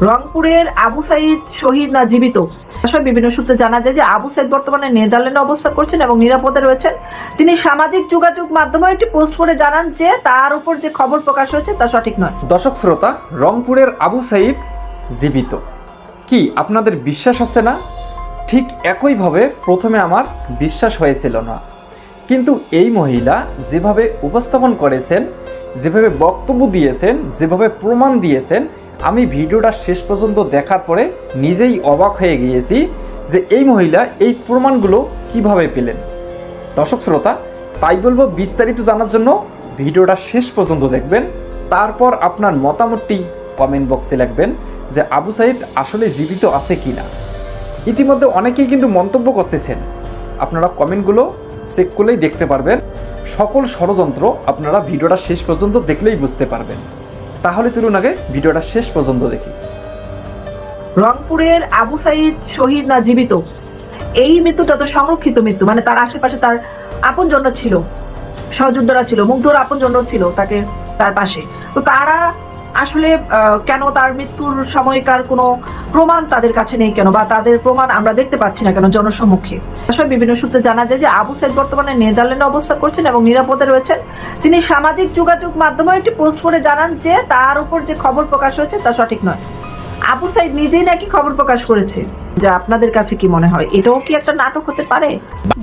রংপুরের আবু সাইদ শহীদ না জীবিত? আসলে বিভিন্ন সূত্রে জানা যায় যে আবু সাইদ বর্তমানে নেদারল্যান্ডে অবস্থান করছেন এবং নিরাপদে রয়েছেন। তিনি সামাজিক যোগাযোগ মাধ্যমে একটি পোস্ট করে জানান যে তার উপর যে খবর প্রকাশ হয়েছে তা সঠিক নয়। দর্শক শ্রোতা, রংপুরের আবু সাইদ জীবিত কি আপনাদের বিশ্বাস হচ্ছে না? ঠিক একইভাবে প্রথমে আমার বিশ্বাস হয়েছিল না, কিন্তু এই মহিলা যেভাবে উপস্থাপন করেছেন, যেভাবে বক্তব্য দিয়েছেন, যেভাবে প্রমাণ দিয়েছেন, আমি ভিডিওটা শেষ পর্যন্ত দেখার পরে নিজেই অবাক হয়ে গিয়েছি যে এই মহিলা এই প্রমাণগুলো কিভাবে পেলেন। দর্শক শ্রোতা, তাই বলবো বিস্তারিত জানার জন্য ভিডিওটা শেষ পর্যন্ত দেখবেন, তারপর আপনার মতামতটি কমেন্ট বক্সে লিখবেন যে আবু সাইদ আসলে জীবিত আছে কি না। ইতিমধ্যে অনেকেই কিন্তু মন্তব্য করতেছেন, আপনারা কমেন্টগুলো চেক করলেই দেখতে পারবেন। সকল ষড়যন্ত্র আপনারা ভিডিওটা শেষ পর্যন্ত দেখলেই বুঝতে পারবেন। তাহলে চলুন আগে ভিডিওটা শেষ পর্যন্ত দেখি। রংপুরের আবু সাইদ শহীদ না জীবিত? এই মৃত্যুটা তো সংরক্ষিত মৃত্যু, মানে তার আশেপাশে তার আপনজন ছিল, সহযোদ্ধারা ছিল, মুগ্ধর আপনজন ছিল তাকে তার পাশে। তো তারা আসলে কেন তার মৃত্যুর সময়কার কোনো প্রমাণ তাদের কাছে নেই কেন, বা তাদের প্রমাণ আমরা দেখতে পাচ্ছি না কেন জনসম্মুখে? আসলে বিভিন্ন সূত্রে জানা যায় যে আবু সাইদ বর্তমানে নেদারল্যান্ডে অবস্থান করছেন এবং নিরাপদে রয়েছেন। তিনি সামাজিক যোগাযোগ মাধ্যমে একটি পোস্ট করে জানান যে তার উপর যে খবর প্রকাশ হয়েছে তা সঠিক নয়। আবু সাইদ নিজেই নাকি খবর প্রকাশ করেছে। যা আপনাদের কাছে কি মনে হয়, এটাও কি একটা নাটক হতে পারে?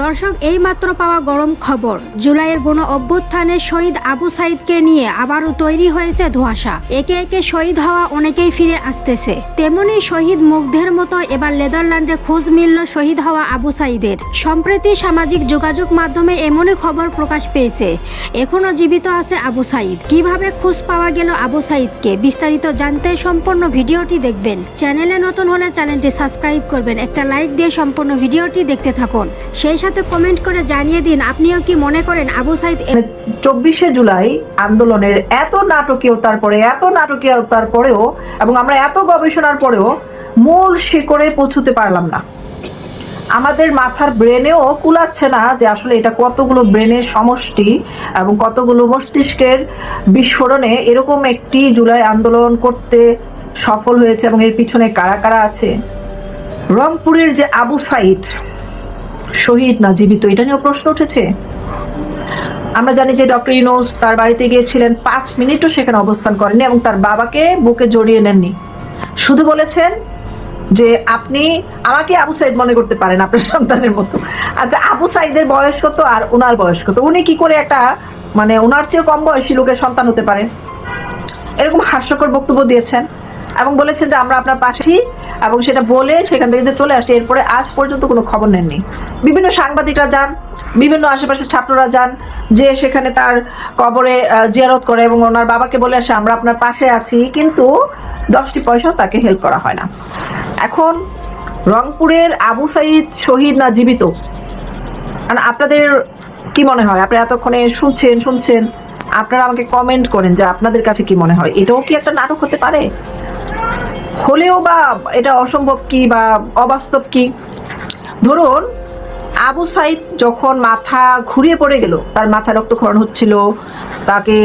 দর্শক, এই মাত্র পাওয়া গরম খবর, জুলাইয়ের গণ অভ্যুত্থানে শহীদ আবু সাইদকে নিয়ে আবারও তৈরি হয়েছে ধোঁয়াশা। একে একে শহীদ হওয়া অনেকেই ফিরে আসতেছে, তেমনি শহীদ মুগ্ধের মতো এবার নেদারল্যান্ডে খোঁজ মিলল শহীদ হওয়া আবু সাইদের। সম্প্রতি সামাজিক যোগাযোগ মাধ্যমে এমনই খবর প্রকাশ পেয়েছে এখনো জীবিত আছে আবু সাইদ। কিভাবে খোঁজ পাওয়া গেল আবু সাইদকে, বিস্তারিত জানতে সম্পূর্ণ ভিডিওটি দেখবেন। চ্যানেলে নতুন হলে চ্যানেলটি সাবস্ক্রাইব করবেন, একটা লাইক দিয়ে সম্পূর্ণ ভিডিওটি দেখতে থাকুন। সেই সাথে কমেন্ট করে জানিয়ে দিন আপনিও কি মনে করেন আবু সাইদ। 24শে জুলাই আন্দোলনের এত নাটকীয়তার পরেও এবং আমরা এত গবেষণার পরেও মূল শিকড়ে পৌঁছতে পারলাম না। আমাদের মাথার ব্রেনেও কুলাচ্ছে না যে আসলে এটা কতগুলো ব্রেনের সমষ্টি এবং কতগুলো মস্তিষ্কের বিস্ফোরণে এরকম একটি জুলাই আন্দোলন করতে সফল হয়েছে এবং এর পিছনে কারা কারা আছে। রংপুরের যে আবু সাইদ শহীদ না জীবিত, এটা নিয়েও প্রশ্ন উঠেছে। আমরা জানি যে ডক্টর ইউনূস তার বাড়িতে গিয়েছিলেন, 5 মিনিটও সেখানে অবস্থান করেননি এবং তার বাবাকে বুকে জড়িয়ে নেননি। শুধু বলেছেন যে আপনি আমাকে আবু সাইদ মনে করতে পারেন আপনার সন্তানের মতো। আচ্ছা, আবু সাইদের বয়স কত আর ওনার বয়স কত? উনি কি করে একটা মানে ওনার চেয়ে কম বয়সী লোকের সন্তান হতে পারে? এরকম হাস্যকর বক্তব্য দিয়েছেন এবং বলেছেন যে আমরা আপনার পাশে, এবং সেটা বলে সেখান থেকে যে চলে আসে। এরপরে আজ পর্যন্ত কোনো খবর নেননি। বিভিন্ন সাংবাদিকরা যান, বিভিন্ন আশেপাশের ছাত্ররা যান, যে সেখানে তার কবরে জিয়ারত করে এবং ওনার বাবাকে বলে আসে আমরা আপনার পাশে আছি, কিন্তু 10টি পয়সাও তাকে হেল্প করা হয় না। এখন রংপুরের আবু সাইদ শহীদ না জীবিত, আপনাদের কি মনে হয়? আপনারা এতক্ষণে শুনছেন, আপনারা আমাকে কমেন্ট করেন যে আপনাদের কাছে কি মনে হয়, এটাও কি একটা নাটক হতে পারে? হলেও বা এটা অসম্ভব কি বা অবাস্তব কি? ধরুন আবু সাইদ যখন মাথা ঘুরিয়ে পড়ে গেল, তার মাথা রক্তক্ষরণ হচ্ছিল, তাকে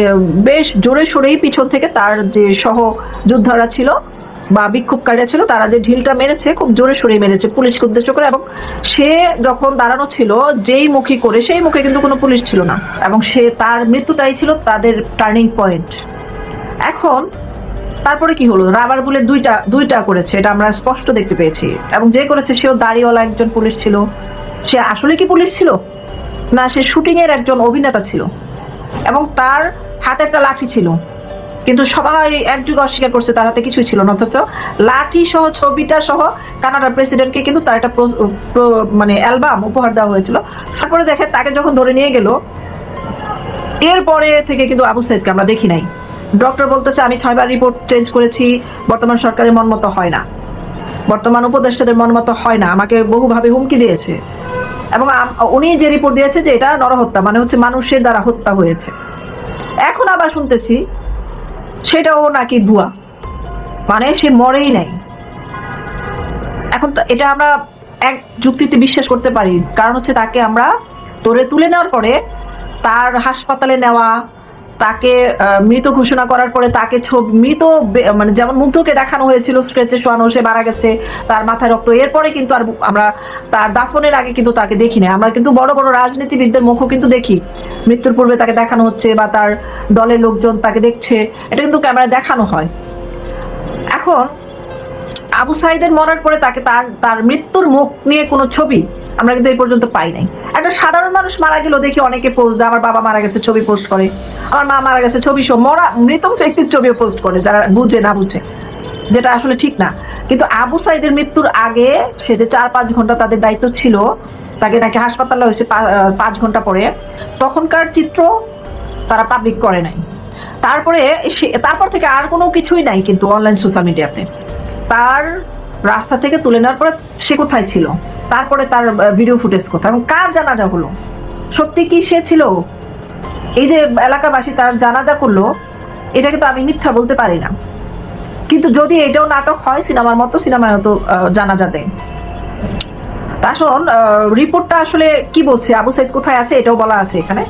বেশ জোরে সোরেই পিছন থেকে তার যে সহযোদ্ধারা ছিল বা বিক্ষোভকারীরা ছিল তারা যে ঢিলটা মেরেছে, খুব জোরে সোরে মেরেছে পুলিশকে উদ্দেশ্য করে, এবং সে যখন দাঁড়ানো ছিল যেই মুখী করে, সেই মুখে কিন্তু কোনো পুলিশ ছিল না, এবং তার মৃত্যুটাই ছিল তাদের টার্নিং পয়েন্ট। এখন তারপরে কি হলো? রাবার বুলেট দুইটা করেছে, এটা আমরা স্পষ্ট দেখতে পেয়েছি, এবং যে করেছে সেও দাড়িওয়ালা একজন পুলিশ ছিল। সে আসলে কি পুলিশ ছিল না সে শুটিং এর একজন অভিনেতা ছিল, এবং তার হাতে একটা লাঠি ছিল, কিন্তু সবাই একযুগে অস্বীকার করছে তার হাতে কিছুই ছিল না। অথচ লাঠি সহ, ছবিটা সহ কানাডার প্রেসিডেন্টকে কিন্তু তার একটা মানে অ্যালবাম উপহার দেওয়া হয়েছিল। তারপরে দেখে তাকে যখন ধরে নিয়ে গেল, এরপরে থেকে কিন্তু আবু সাইদকে আমরা দেখি নাই। ডক্টর বলতেছে আমি 6 বার রিপোর্ট চেঞ্জ করেছি, বর্তমান সরকারের মন মতো হয় না, বর্তমান উপদেষ্টাদের মন মতো হয় না, আমাকে বহুভাবে হুমকি দিয়েছে, এবং উনি যে রিপোর্ট দিয়েছে যে এটা নরহত্যা, মানে হচ্ছে মানুষের দ্বারা হত্যা হয়েছে। এখন আবার শুনতেছি সেটাও নাকি ভুয়া, মানে সে মরেই নাই। এখন এটা আমরা এক যুক্তিতে বিশ্বাস করতে পারি, কারণ হচ্ছে তাকে আমরা তুলে নেওয়ার পরে তার হাসপাতালে নেওয়া, তাকে মৃত ঘোষণা করার পরে তাকে মৃত মানে যেমন মুগ্ধকে দেখানো হয়েছিল স্ট্রেচে শোয়ানো, সে মারা গেছে, তার মাথায় রক্ত, এরপরে কিন্তু আর আমরা তার দাফনের আগে কিন্তু তাকে দেখি না। আমরা কিন্তু বড় বড় রাজনীতিবিদদের মুখও কিন্তু দেখি, মৃত্যুর পূর্বে তাকে দেখানো হচ্ছে বা তার দলের লোকজন তাকে দেখছে, এটা কিন্তু ক্যামেরায় দেখানো হয়। এখন আবু সাঈদের মরার পরে তাকে তার মৃত্যুর মুখ নিয়ে কোনো ছবি আমরা কিন্তু এই পর্যন্ত পাই নাই। একটা সাধারণ মানুষ মারা গেল দেখি অনেকে পোস্ট দেয়, আমার বাবা মারা গেছে ছবি পোস্ট করে, আমার মা মারা গেছে ছবি, মৃত ব্যক্তির ছবিও পোস্ট করে, যারা বুঝে না বুঝে, যেটা আসলে ঠিক না। কিন্তু আবু সাঈদের মৃত্যুর আগে সে যে 4-5 ঘন্টা তাদের দায়িত্ব ছিল, তাকে নাকি হাসপাতালে হয়েছে 5 ঘন্টা পরে, তখনকার চিত্র তারা পাবলিক করে নাই। তারপর থেকে আর কোনো কিছুই নাই কিন্তু অনলাইন সোশ্যাল মিডিয়াতে। তার রাস্তা থেকে তুলে নেওয়ার পরে সে কোথায় ছিল, তারপরে তার ভিডিও ফুটেজ কোথায়, এবং কার জানাজা হলো, সত্যি কি সে ছিল? এই যে এলাকাবাসী তার জানাজা করলো, এটা কিন্তু আমি মিথ্যা বলতে পারি না। কিন্তু যদি এটাও নাটক হয় সিনেমার মতো, সিনেমায় হতো জানাজা দেয়। আসল রিপোর্টটা আসলে কি বলছে, আবু সাঈদ কোথায় আছে এটাও বলা আছে এখানে।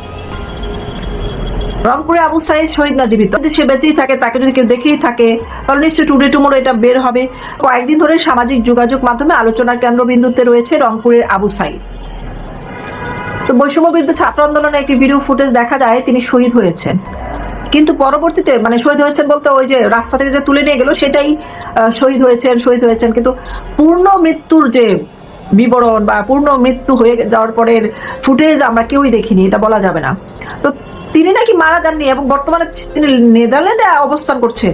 রংপুরে আবু সাঈদ শহীদ না জীবিত, যদি সে বেঁচেই থাকে, তাকে যদি কেউ দেখেই থাকে, তাহলে নিশ্চয়ই টুডে টুমোরো এটা বের হবে। কয়েকদিন ধরে সামাজিক যোগাযোগ মাধ্যমে আলোচনার কেন্দ্রবিন্দুতে রয়েছে রংপুরের আবু সাঈদ। তো বৈষম্য বিরুদ্ধে ছাত্র আন্দোলনে একটি ভিডিও ফুটেজ দেখা যায় তিনি শহীদ হয়েছেন, কিন্তু পরবর্তীতে মানে শহীদ হয়েছেন বলতে ওই যে রাস্তা থেকে যে তুলে নিয়ে গেল সেটাই শহীদ হয়েছেন, কিন্তু পূর্ণ মৃত্যুর যে বিবরণ বা পূর্ণ মৃত্যু হয়ে যাওয়ার পরের ফুটেজ আমরা কেউই দেখিনি, এটা বলা যাবে না। তো তিনি নাকি মারা যাননি এবং বর্তমানে তিনি নেদারল্যান্ডে অবস্থান করছেন।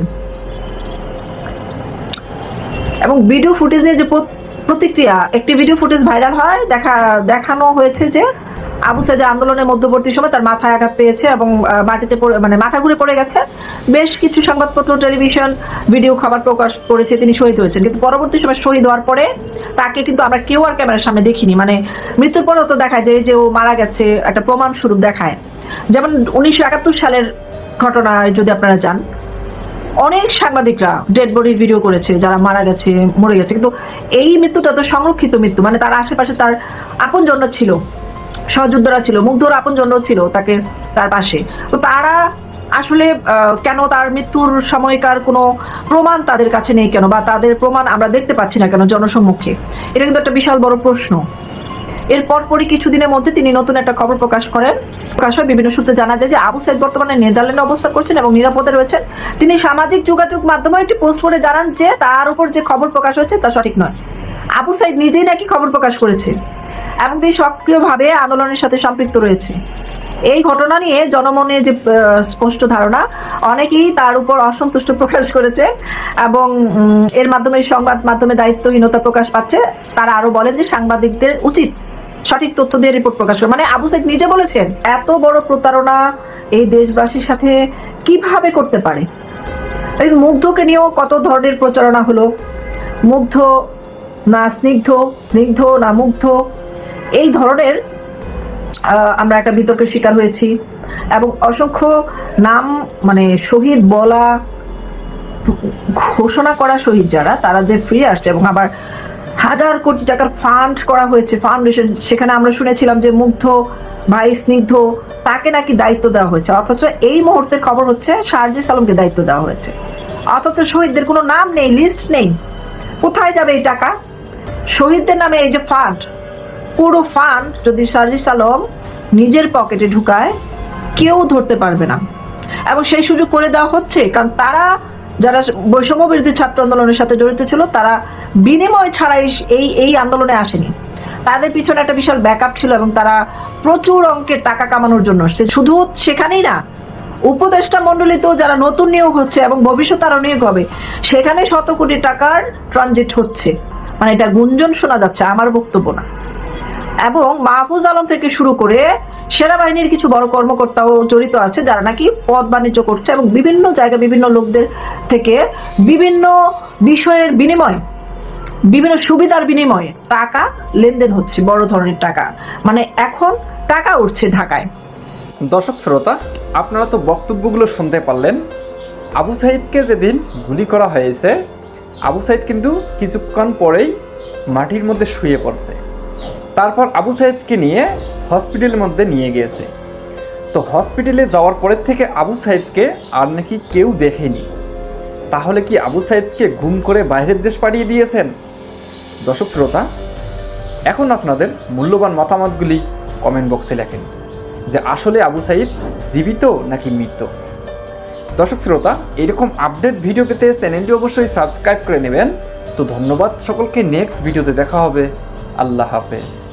এবং ভিডিও ফুটেজের যে প্রতিক্রিয়া, একটি ভিডিও ফুটেজ ভাইরাল হয়, দেখানো হয়েছে যে আবু সাঈদের আন্দোলনের মধ্যবর্তী সময় তার মাথায় আঘাত পেয়েছে এবং মাটিতে মানে মাথা ঘুরে পড়ে গেছে। বেশ কিছু সংবাদপত্র, টেলিভিশন ভিডিও খবর প্রকাশ করেছে তিনি শহীদ হয়েছেন, কিন্তু পরবর্তী সময় শহীদ হওয়ার পরে তাকে কিন্তু আমরা কেউ আর ক্যামেরার সামনে দেখিনি। মানে মৃত্যুর পরেও তো দেখায় যে ও মারা গেছে, একটা প্রমাণ স্বরূপ দেখায়। যেমন 1971 সালের ঘটনায় যদি আপনারা যান, অনেক সাংবাদিকরা ডেড বডির ভিডিও করেছে যারা মারা গেছে, মরে গেছে, কিন্তু এই মৃত্যুটা তো সংরক্ষিত মৃত্যু, মানে তার আশেপাশে তার আপনজন ছিল, সহযোদ্ধারা ছিল, মুগ্ধর আপনজন ছিল তার পাশে। তো তারা আসলে কেন তার মৃত্যুর সময়কার কোনো প্রমাণ তাদের কাছে নেই কেন, বা তাদের প্রমাণ আমরা দেখতে পাচ্ছি না কেন জনসম্মুখে? এটা কিন্তু একটা বিশাল বড় প্রশ্ন। এর পরপরই কিছুদিনের মধ্যে তিনি নতুন একটা খবর প্রকাশ হয়। বিভিন্ন সূত্রে জানা যায় যে আবু সাঈদ বর্তমানে নেদারল্যান্ডে অবস্থান করছেন এবং নিরাপদে রয়েছেন। তিনি সামাজিক যোগাযোগ মাধ্যমে একটি পোস্ট করে জানান যে তার উপর যে খবর প্রকাশ হয়েছে তা সঠিক নয়। আবু সাঈদ নিজেই নাকি খবর প্রকাশ করেছে এবং তিনি সক্রিয়ভাবে আন্দোলনের সাথে সম্পৃক্ত রয়েছে। এই ঘটনা নিয়ে জনমনে যে স্পষ্ট ধারণা, অনেকেই তার উপর অসন্তুষ্ট প্রকাশ করেছে এবং এর মাধ্যমে সংবাদ মাধ্যমে দায়িত্বহীনতা প্রকাশ পাচ্ছে। তারা আরো বলেন যে সাংবাদিকদের উচিত সঠিক তথ্য দিয়ে রিপোর্ট প্রকাশ করে। মানে আবু সাঈদ নিজে বলেছেন এত বড় প্রতারণা এই দেশবাসীর সাথে কিভাবে করতে পারে। এই মুগ্ধকে নিয়েও কত ধরনের প্রচারণা হলো, মুগ্ধ না স্নিগ্ধ, স্নিগ্ধ না মুগ্ধ, এই ধরনের আমরা একটা বিতর্কের শিকার হয়েছি। এবং অসংখ্য নাম মানে শহীদ বলা, ঘোষণা করা শহীদ যারা, তারা যে ফিরে আসছে এবং আবার 1000 কোটি টাকার ফান্ড করা হয়েছে, ফাউন্ডেশন, সেখানে আমরা শুনেছিলাম যে মুগ্ধ ভাই স্নিগ্ধ তাকে নাকি দায়িত্ব দেওয়া হয়েছে, অথচ এই মুহূর্তের খবর হচ্ছে সার্জিস আলমকে দায়িত্ব দেওয়া হয়েছে, অথচ শহীদদের কোনো নাম নেই, লিস্ট নেই। কোথায় যাবে এই টাকা? শহীদদের নামে এই যে ফান্ড, পুরো ফান্ড যদি সার্জিস আলম নিজের পকেটে ঢুকায় কেউ ধরতে পারবে না। এবং সেই সুযোগ করে দেওয়া হচ্ছে, কারণ তারা যারা বৈষম্য বিরোধী ছাত্র আন্দোলনের সাথে জড়িত ছিল তারা বিনিময় ছাড়াই এই আন্দোলনে আসেনি। তাদের পিছনে একটা বিশাল ব্যাকআপ ছিল এবং তারা প্রচুর অঙ্কের টাকা কামানোর জন্য আসছে। শুধু সেখানেই না, উপদেষ্টা মন্ডলীতেও যারা নতুন নিয়োগ হচ্ছে এবং ভবিষ্যতে আরো নিয়োগ হবে, সেখানে শত কোটি টাকার ট্রানজিট হচ্ছে। মানে এটা গুঞ্জন শোনা যাচ্ছে, আমার বক্তব্য না। এবং মাহফুজ আলম থেকে শুরু করে সেনাবাহিনীর কিছু বড় কর্মকর্তাও জড়িত আছে যারা নাকি পদ বাণিজ্য করছে এবং বিভিন্ন জায়গায় বিভিন্ন লোকদের থেকে বিভিন্ন বিষয়ের বিনিময়ে, বিভিন্ন সুবিধার বিনিময়ে টাকা লেনদেন হচ্ছে, বড় ধরনের টাকা। মানে এখন টাকা উঠছে ঢাকায়। দর্শক শ্রোতা, আপনারা তো বক্তব্যগুলো শুনতে পারলেন। আবু সাঈদকে যেদিন গুলি করা হয়েছে, আবু সাঈদ কিন্তু কিছুক্ষণ পরেই মাটির মধ্যে শুয়ে পড়ছে। তারপর আবু সাঈদকে নিয়ে হসপিটালের মধ্যে নিয়ে গিয়েছে। তো হসপিটালে যাওয়ার পরের থেকে আবু সাইদকে আর নাকি কেউ দেখেনি। তাহলে কি আবু সাইদকে গুম করে বাইরের দেশ পাঠিয়ে দিয়েছেন? দর্শক শ্রোতা, এখন আপনাদের মূল্যবান মতামতগুলি কমেন্ট বক্সে লেখেন যে আসলে আবু সাইদ জীবিত নাকি মৃত। দর্শক শ্রোতা, এরকম আপডেট ভিডিও পেতে চ্যানেলটি অবশ্যই সাবস্ক্রাইব করে নেবেন। তো ধন্যবাদ সকলকে, নেক্সট ভিডিওতে দেখা হবে। আল্লাহ হাফেজ।